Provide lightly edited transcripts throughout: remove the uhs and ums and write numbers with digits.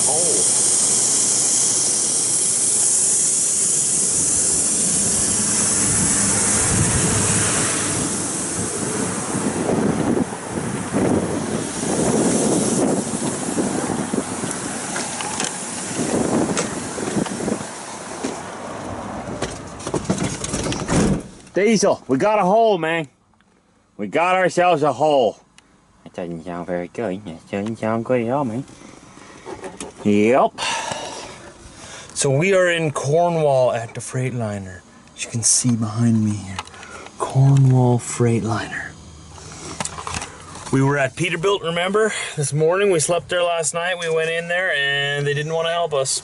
hole. Diesel, we got a hole, man. We got ourselves a hole. That doesn't sound very good. That doesn't sound good at all, man. Yep. So we are in Cornwall at the Freightliner. As you can see behind me here. Cornwall Freightliner. We were at Peterbilt, remember? This morning, we slept there last night. We went in there and they didn't want to help us.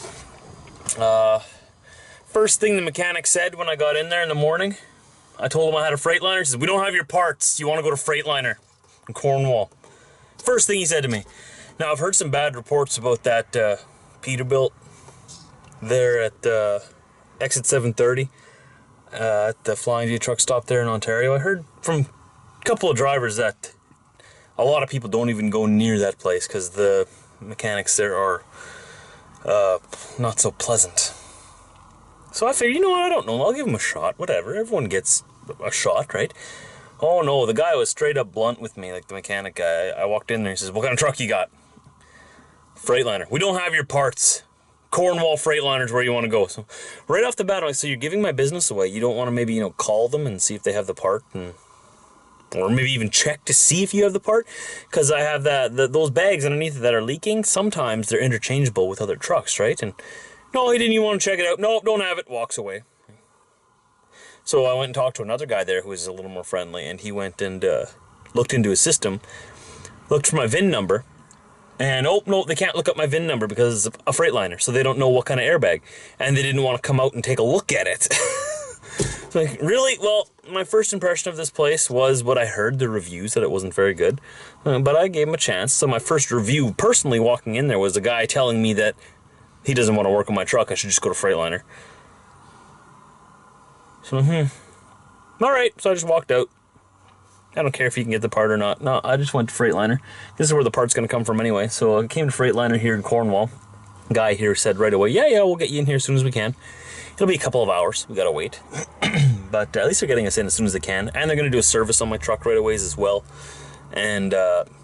First thing the mechanic said when I got in there in the morning, I told him I had a Freightliner. He said, we don't have your parts. You want to go to Freightliner in Cornwall. First thing he said to me. Now, I've heard some bad reports about that Peterbilt there at exit 730 at the Flying V truck stop there in Ontario. I heard from a couple of drivers that a lot of people don't even go near that place because the mechanics there are not so pleasant. So I figured, you know what, I don't know, I'll give him a shot, whatever. Everyone gets a shot, right? Oh no, the guy was straight up blunt with me, like the mechanic guy. I walked in there, he says, what kind of truck you got? Freightliner. We don't have your parts. Cornwall Freightliner's where you want to go. So right off the bat, I'm like, so you're giving my business away. You don't want to maybe, you know, call them and see if they have the part, and or maybe even check to see if you have the part? Because I have those bags underneath it that are leaking. Sometimes they're interchangeable with other trucks, right? And no, he didn't even want to check it out. No, don't have it. Walks away. So I went and talked to another guy there who was a little more friendly, and he went and looked into his system, looked for my VIN number, and oh, no, they can't look up my VIN number because it's a Freightliner, so they don't know what kind of airbag, and they didn't want to come out and take a look at it. So like, really? Well, my first impression of this place was what I heard, the reviews, that it wasn't very good, but I gave him a chance. So my first review, personally walking in there, was a guy telling me that he doesn't want to work on my truck, I should just go to Freightliner. So, alright, so I just walked out. I don't care if you can get the part or not. No, I just went to Freightliner. This is where the part's going to come from anyway. So I came to Freightliner here in Cornwall. Guy here said right away, yeah, we'll get you in here as soon as we can. It'll be a couple of hours. We got to wait. But at least they're getting us in as soon as they can. And they're going to do a service on my truck right away as well. And you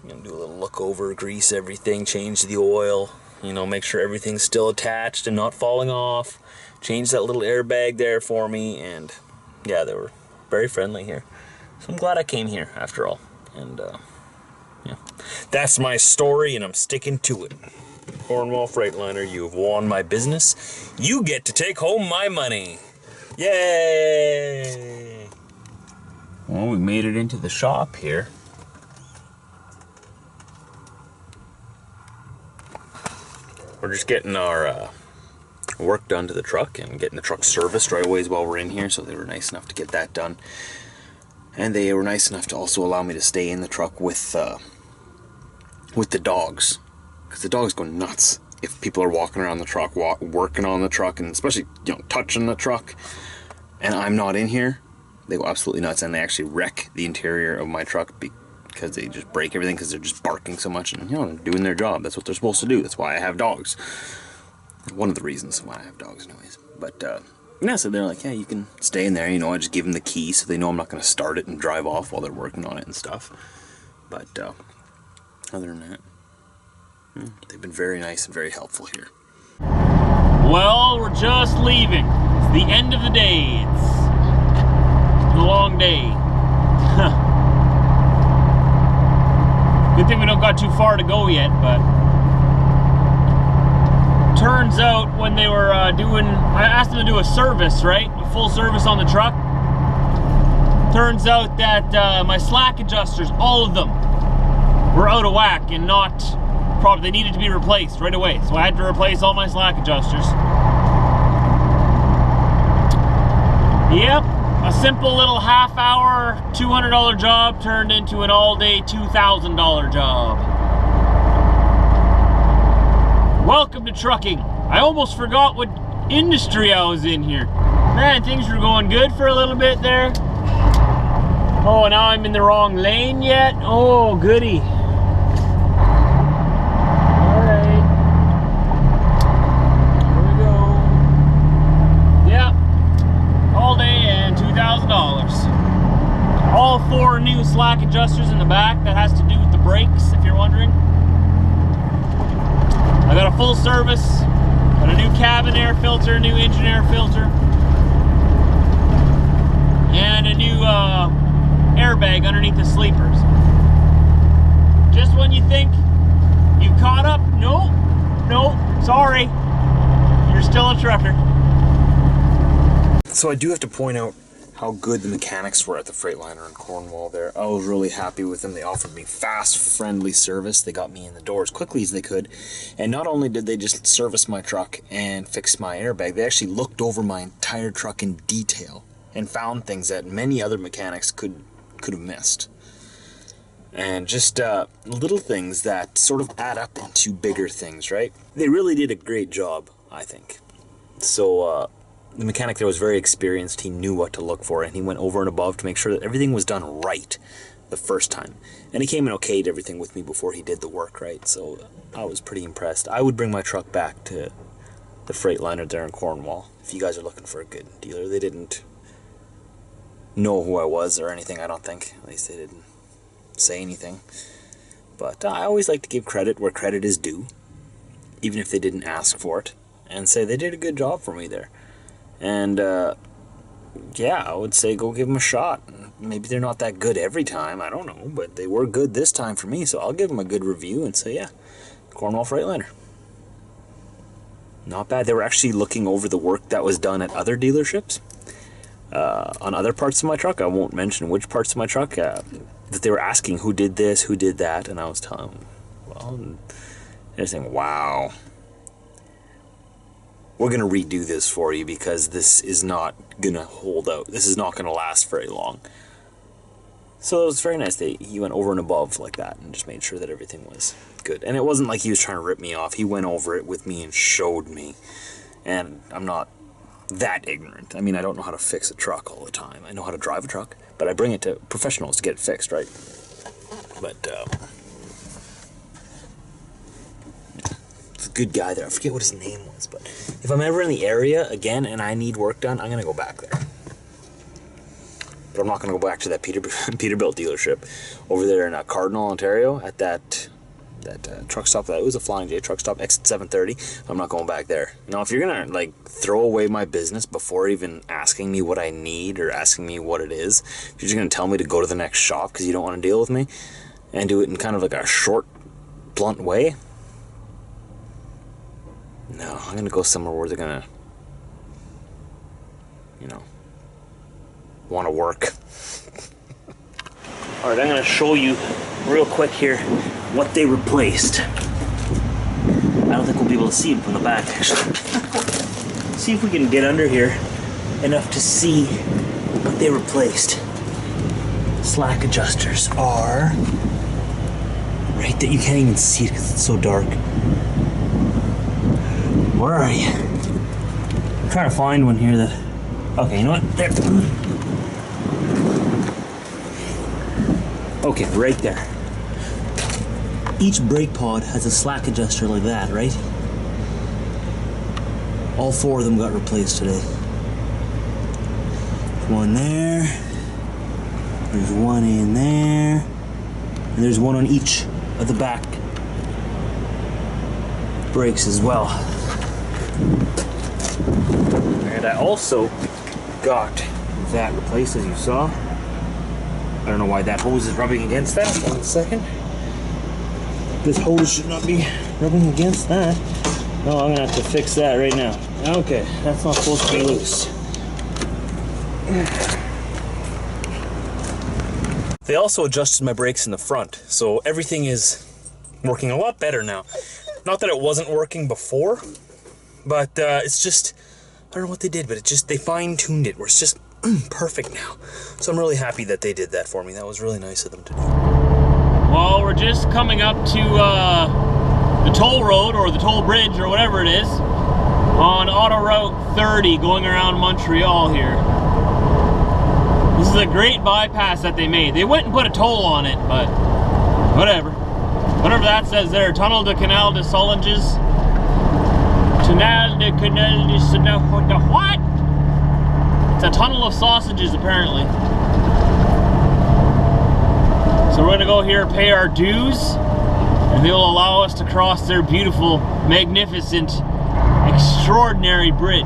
know, do a little look over, grease everything, change the oil. You know, make sure everything's still attached and not falling off. Change that little airbag there for me, and yeah, they were very friendly here. So I'm glad I came here after all. And yeah, that's my story, and I'm sticking to it. Cornwall Freightliner, you've won my business. You get to take home my money. Yay! Well, we made it into the shop here. We're just getting our work done to the truck and getting the truck serviced right away while we're in here, so they were nice enough to get that done. And they were nice enough to also allow me to stay in the truck with the dogs, because the dogs go nuts if people are walking around the truck, working on the truck, and especially, you know, touching the truck, and I'm not in here. They go absolutely nuts, and they actually wreck the interior of my truck because they just break everything because they're just barking so much and, you know, doing their job. That's what they're supposed to do. That's why I have dogs. One of the reasons why I have dogs anyways. But yeah, so they're like, yeah, you can stay in there. You know, I just give them the key so they know I'm not going to start it and drive off while they're working on it and stuff. But other than that, they've been very nice and very helpful here. Well, we're just leaving. It's the end of the day. It's a long day. Good thing we don't got too far to go yet, but turns out when they were I asked them to do a service, right? A full service on the truck. Turns out that my slack adjusters, all of them, were out of whack and not proper. They needed to be replaced right away. So I had to replace all my slack adjusters. Yep, a simple little half-hour, $200 job turned into an all-day $2,000 job. Welcome to trucking. I almost forgot what industry I was in here. Man, things were going good for a little bit there. Oh, now I'm in the wrong lane yet? Oh, goody. Alright. all 4 new slack adjusters in the back. That has to do with the brakes, if you're wondering. I got a full service, got a new cabin air filter, new engine air filter, and a new airbag underneath the sleepers. Just when you think you've caught up, nope, sorry, you're still a trucker. So I do have to point out how good the mechanics were at the Freightliner in Cornwall there. I was really happy with them. They offered me fast, friendly service. They got me in the door as quickly as they could. And not only did they just service my truck and fix my airbag, they actually looked over my entire truck in detail and found things that many other mechanics could have missed. And just little things that sort of add up into bigger things, right? They really did a great job, I think. So, the mechanic there was very experienced. He knew what to look for, and he went over and above to make sure that everything was done right the first time. And he came and okayed everything with me before he did the work, right? So I was pretty impressed. I would bring my truck back to the Freightliner there in Cornwall if you guys are looking for a good dealer. They didn't know who I was or anything, I don't think. At least they didn't say anything. But I always like to give credit where credit is due, even if they didn't ask for it, and say they did a good job for me there. And, yeah, I would say go give them a shot. Maybe they're not that good every time, I don't know, but they were good this time for me, so I'll give them a good review and say, yeah, Cornwall Freightliner. Not bad. They were actually looking over the work that was done at other dealerships, on other parts of my truck. I won't mention which parts of my truck, that they were asking who did this, who did that, and I was telling them, well, they're saying, wow, we're going to redo this for you because this is not going to hold out. This is not going to last very long. So it was very nice. He went over and above like that and just made sure that everything was good. And it wasn't like he was trying to rip me off. He went over it with me and showed me. And I'm not that ignorant. I mean, I don't know how to fix a truck all the time. I know how to drive a truck, but I bring it to professionals to get it fixed, right? But, good guy there. I forget what his name was, but if I'm ever in the area again and I need work done, I'm gonna go back there. But I'm not gonna go back to that Peterbilt dealership over there in Cardinal, Ontario, at that truck stop. That was a Flying J truck stop, exit 730. I'm not going back there. Now, if you're gonna like throw away my business before even asking me what I need or asking me what it is, if you're just gonna tell me to go to the next shop because you don't want to deal with me and do it in kind of like a short, blunt way. No, I'm going to go somewhere where they're going to, you know, want to work. Alright, I'm going to show you real quick here what they replaced. I don't think we'll be able to see them from the back, actually. See if we can get under here enough to see what they replaced. Slack adjusters are right there. You can't even see it because it's so dark. Where are you? I'm trying to find one here that... Okay, you know what? There. Okay, right there. Each brake pod has a slack adjuster like that, right? All 4 of them got replaced today. One there. There's one in there. And there's one on each of the back brakes as well. And I also got that replaced, as you saw. I don't know why that hose is rubbing against that. 1 second. This hose should not be rubbing against that. No, I'm gonna have to fix that right now. Okay, that's not supposed to be loose. They also adjusted my brakes in the front, so everything is working a lot better now. Not that it wasn't working before, but it's just, I don't know what they did, but it just, they fine-tuned it where it's just perfect now. So I'm really happy that they did that for me. That was really nice of them to do. Well, we're just coming up to the toll road or the toll bridge or whatever it is on Auto Route 30 going around Montreal here. This is a great bypass that they made. They went and put a toll on it, but whatever. Whatever that says there. Tunnel de Canal de Solanges. Tunnel de Canal de Solanges. What? It's a tunnel of sausages, apparently. we're gonna go here, pay our dues, and they'll allow us to cross their beautiful, magnificent, extraordinary bridge.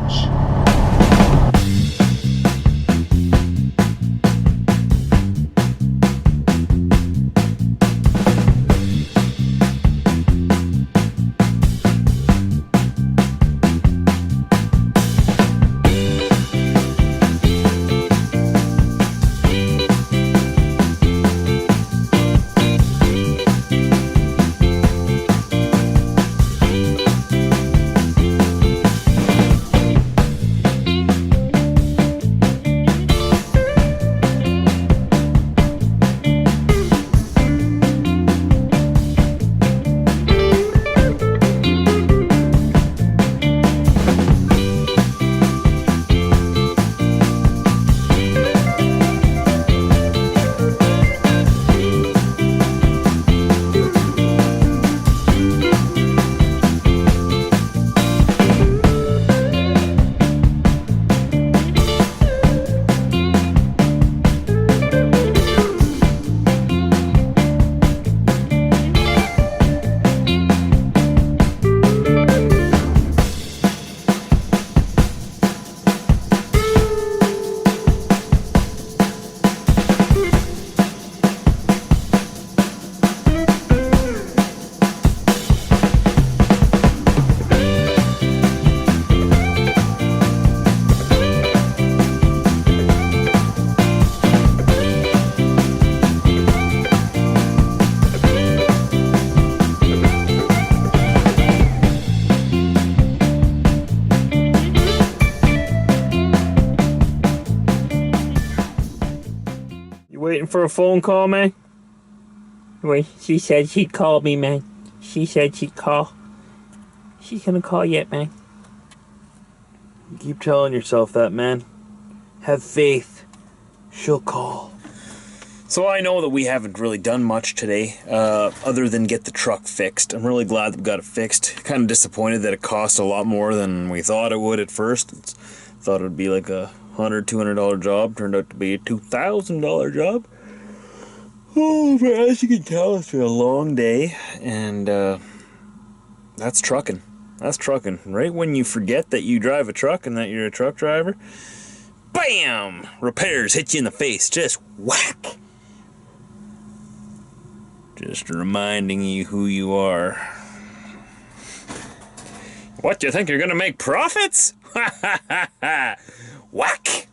Waiting for a phone call, man? Wait, she said she'd call me, man. She said she'd call. She's gonna call yet, man. You keep telling yourself that, man. Have faith. She'll call. So I know that we haven't really done much today, other than get the truck fixed. I'm really glad that we got it fixed. Kind of disappointed that it cost a lot more than we thought it would at first. Thought it would be like a $100, $200 job. Turned out to be a $2,000 job. Oh, but as you can tell, it's been a long day, and that's trucking. That's trucking. Right when you forget that you drive a truck and that you're a truck driver, bam! Repairs hit you in the face. Just whack. Just reminding you who you are. What, do you think you're gonna make profits? Ha ha ha ha! Whack!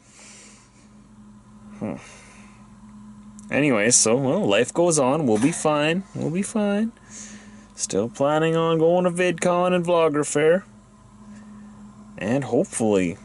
Anyways, so, well, life goes on. We'll be fine. We'll be fine. Still planning on going to VidCon and Vlogger Fair. And hopefully,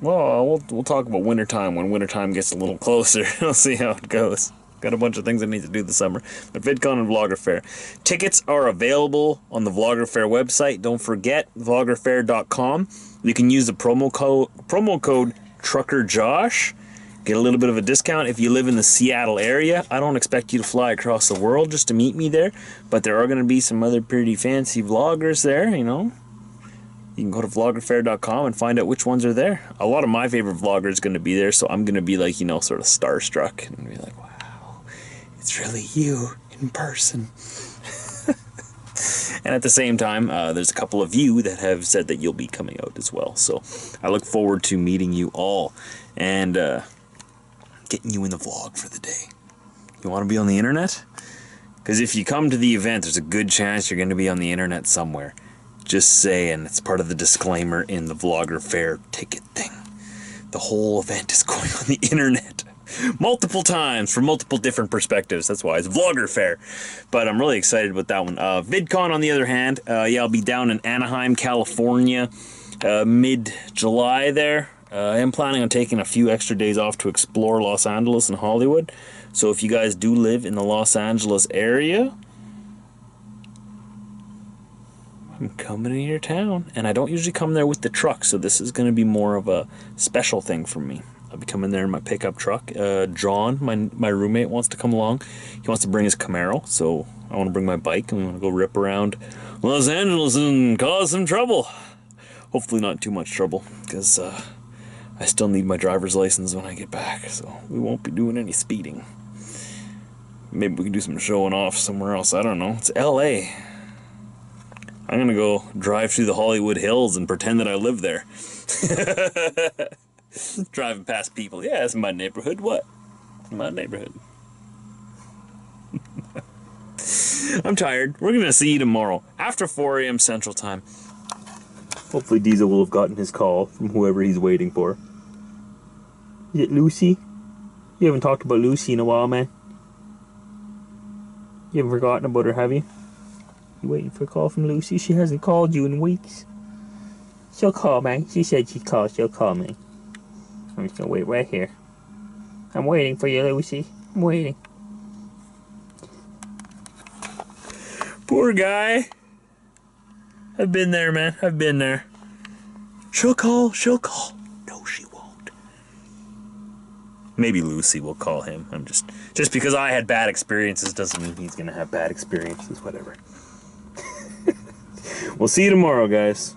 well, we'll talk about wintertime when wintertime gets a little closer. We'll see how it goes. Got a bunch of things I need to do this summer. But VidCon and Vlogger Fair. Tickets are available on the Vlogger Fair website. Don't forget, vloggerfair.com. You can use the promo code TruckerJosh. Get a little bit of a discount if you live in the Seattle area. I don't expect you to fly across the world just to meet me there, but there are going to be some other pretty fancy vloggers there, you know. You can go to vloggerfair.com and find out which ones are there. A lot of my favorite vloggers are going to be there, so I'm going to be like, you know, sort of starstruck and be like, wow, it's really you in person. And at the same time, there's a couple of you that have said that you'll be coming out as well. So I look forward to meeting you all and getting you in the vlog for the day. You want to be on the internet? Because if you come to the event, there's a good chance you're going to be on the internet somewhere. Just saying, it's part of the disclaimer in the Vlogger Fair ticket thing. The whole event is going on the internet. Multiple times from multiple different perspectives. That's why it's Vlogger Fair. But I'm really excited about that one. VidCon, on the other hand, yeah, I'll be down in Anaheim, California, mid-July there. I am planning on taking a few extra days off to explore Los Angeles and Hollywood. So if you guys do live in the Los Angeles area, I'm coming to your town. And I don't usually come there with the truck, so this is going to be more of a special thing for me. I'll be coming there in my pickup truck. John, my roommate, wants to come along. He wants to bring his Camaro, so I want to bring my bike and we want to go rip around Los Angeles and cause some trouble. Hopefully not too much trouble, because I still need my driver's license when I get back, so we won't be doing any speeding. Maybe we can do some showing off somewhere else. I don't know. It's LA. I'm gonna go drive through the Hollywood Hills and pretend that I live there. Driving past people. Yeah, it's my neighborhood. What? My neighborhood. I'm tired. We're gonna see you tomorrow after 4 a.m. Central Time. Hopefully Diesel will have gotten his call from whoever he's waiting for. Is it Lucy? You haven't talked about Lucy in a while, man. You haven't forgotten about her, have you? You waiting for a call from Lucy? She hasn't called you in weeks. She'll call, man. She said she'd call. She'll call me. I'm just gonna wait right here. I'm waiting for you, Lucy. I'm waiting. Poor guy. I've been there, man. I've been there. She'll call. She'll call. No, she won't. Maybe Lucy will call him. I'm just because I had bad experiences doesn't mean he's gonna have bad experiences. Whatever. We'll see you tomorrow, guys.